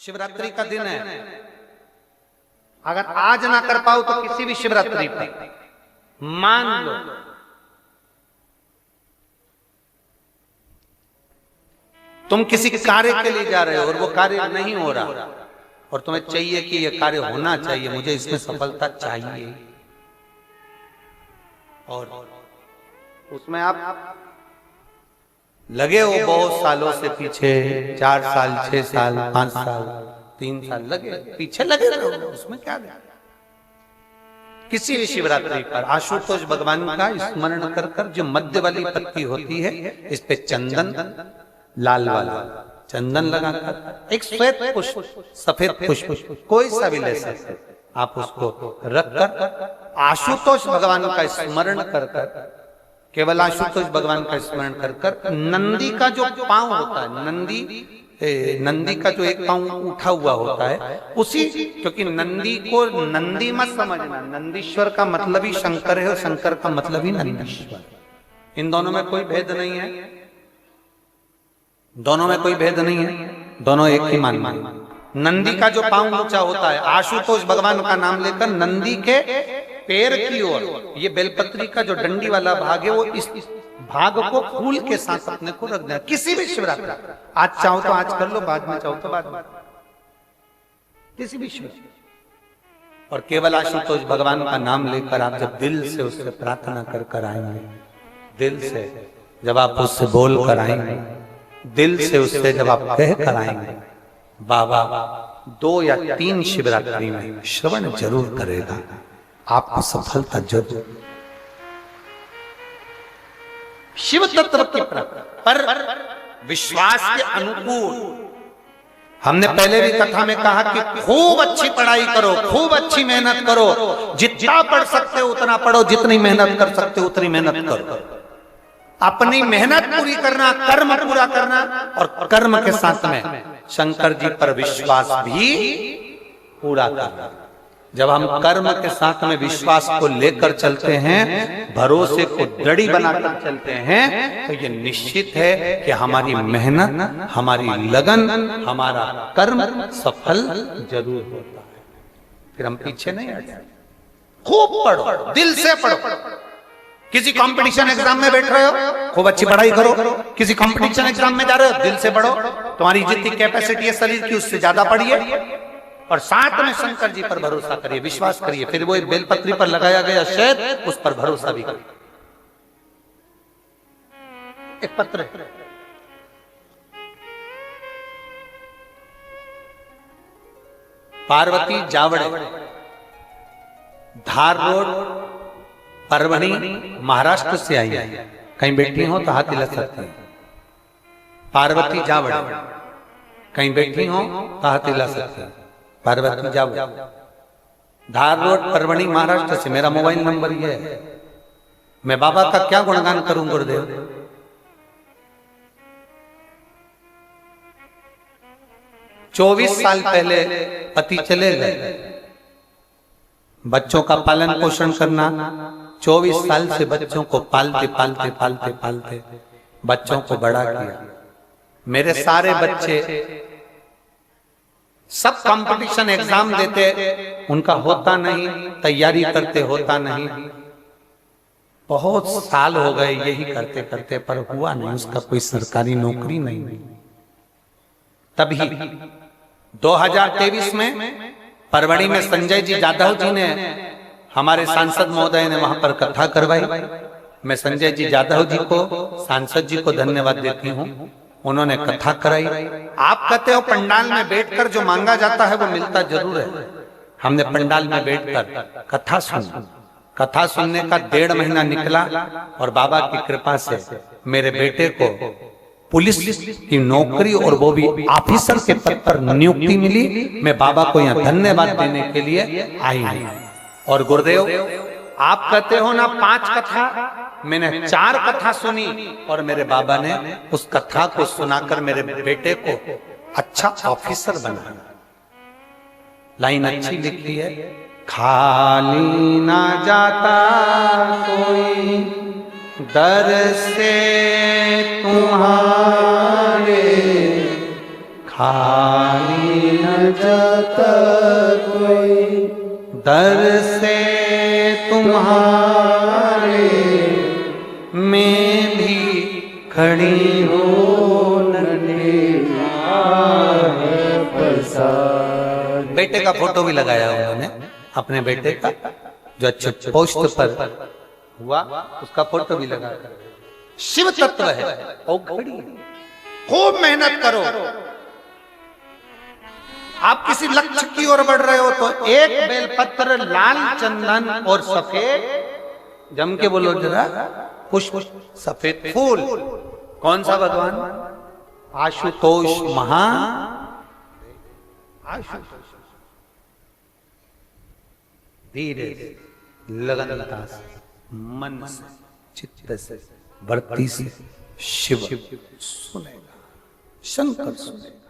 शिवरात्रि का दिन है, अगर आज ना कर पाओ तो किसी भी शिवरात्रि पर मान लो तुम किसी कार्य के लिए जा रहे हो और वो कार्य नहीं हो रहा और तुम्हें चाहिए कि ये कार्य होना चाहिए, मुझे इसमें सफलता चाहिए, और उसमें आप लगे हो बहुत सालों से पीछे, 4 साल 6 साल 5 साल 3 साल लगे पीछे लगे रहो, उसमें क्या है? किसी भी शिवरात्रि पर आशुतोष भगवान का स्मरण कर कर जो मध्य वाली पत्ती होती है इस पे चंदन, लाल वाला चंदन लगाकर एक श्वेत पुष्प, सफेद पुष्प कोई सा भी ले सकते, आप उसको रखकर आशुतोष भगवान का स्मरण कर कर, केवल आशुतोष भगवान का स्मरण कर कर नंदी का जो पांव होता है, नंदी का जो एक पांव उठा हुआ होता है उसी, क्योंकि नंदी को नंदी मत समझना, नंदीश्वर का मतलब ही शंकर है और शंकर का मतलब ही नंदीश्वर, इन दोनों में कोई भेद नहीं है, दोनों में कोई भेद नहीं है, दोनों एक ही मान। नंदी का जो पांव ऊंचा होता है, आशुतोष भगवान का नाम लेकर नंदी के पैर की ओर, ये बेलपत्री का जो डंडी वाला भाग है वो इस भाग को फूल के साथ अपने को रख देना। किसी भी शिवरात्रि, आज चाहो तो आज कर लो, बाद में चाहो तो बाद में, किसी भी शिवरात्रि, और केवल आशुतोष भगवान का नाम लेकर आप जब दिल से उससे प्रार्थना कर कर आएंगे, दिल से जब आप उससे बोल कर आएंगे, दिल से उससे जब आप कह कर आएंगे, बाबा 2 या 3 शिवरात्रि में श्रवण जरूर करेगा, आपको सफलता जरूर। शिव तत्व की पर विश्वास के अनुकूल, हमने पहले भी कथा में कहा कि खूब अच्छी पढ़ाई करो, खूब अच्छी मेहनत करो, जितना पढ़ सकते हो उतना पढ़ो, जितनी मेहनत कर सकते हो उतनी मेहनत करो, अपनी मेहनत पूरी करना, कर्म पूरा करना, और कर्म के साथ में शंकर जी पर विश्वास भी पूरा करना। जब हम कर्म के साथ में विश्वास को लेकर चलते हैं, भरोसे को दृढ़ बनाकर चलते हैं, तो ये निश्चित है कि हमारी मेहनत, हमारी लगन, हमारा कर्म सफल जरूर होता है, फिर हम पीछे नहीं हटते। खूब पढ़ो, दिल से पढ़ो, किसी कंपटीशन एग्जाम में बैठ रहे हो खूब अच्छी पढ़ाई करो, किसी कंपटीशन एग्जाम में जा रहे हो दिल से पढ़ो, तुम्हारी जितनी कैपेसिटी है शरीर की उससे ज्यादा पढ़िए, और साथ में शंकर जी पर भरोसा करिए, विश्वास करिए, फिर वो बेलपत्री पर लगाया गया शहद उस पर भरोसा भी करिए। एक पत्र है, पार्वती जावड़े, धार रोड, परभणी, महाराष्ट्र से आई है, कहीं बैठी हो तो हाथ हिला सकते हैं। पार्वती जावड़े, कहीं बैठी हो तो हाथ हिला सकते हैं। पार्वती जावड़े, धार रोड, परभणी, महाराष्ट्र से, मेरा मोबाइल नंबर ये है। मैं बाबा का क्या गुणगान करूं गुरुदेव, चौबीस साल पहले पति चले गए, बच्चों का पालन पोषण करना, 24 साल से बच्चों को पालते पालते पालते पालते बच्चों को बड़ा किया। मेरे सारे बच्चे सब कंपटीशन एग्जाम देते, उनका होता नहीं, तैयारी करते होता नहीं, बहुत साल हो गए यही करते करते, पर हुआ नहीं, उसका कोई सरकारी नौकरी नहीं। तभी 2023 में परभणी में संजय जी जाधव जी ने, हमारे सांसद महोदय ने वहां पर कथा करवाई। मैं संजय जी जाधव जी को, सांसद जी को धन्यवाद देती हूँ, उन्होंने कथा कराई। आप कहते हो पंडाल में बैठकर जो मांगा जाता है वो मिलता जरूर है। हमने पंडाल में बैठकर कथा सुनी, कथा सुनने का 1.5 महीना निकला, और बाबा की कृपा से मेरे बेटे को पुलिस की नौकरी और वो भी ऑफिसर के पद पर नियुक्ति मिली। मैं बाबा को यहाँ धन्यवाद देने के लिए आई हूँ। और गुरुदेव, आप कहते हो ना 5 कथा, मैंने 4 कथा सुनी, और मेरे बाबा ने उस कथा को सुनाकर मेरे बेटे को अच्छा ऑफिसर बनाया। लाइन अच्छी लिखी है, खाली ना जाता कोई दर से तुम्हारे, खाली न जाता कोई, दर से तुम्हारे मैं भी खड़ी हूँ। बेटे का फोटो भी लगाया उन्होंने, अपने बेटे का जो अच्छे पोस्ट पर हुआ उसका फोटो भी लगा। शिव तत्व है और खड़ी है। खूब मेहनत करो। आप किसी लक्ष्य की ओर बढ़ रहे हो तो एक बेलपत्र, लाल चंदन और सफेद, जम के बोलो जरा, पुष्प, सफेद फूल। कौन सा भगवान? आशुतोष महा आशुतोष। धीरे लगनता से, मन से, चित्त से, भक्ति से शिव सुनेगा, शंकर सुनेगा।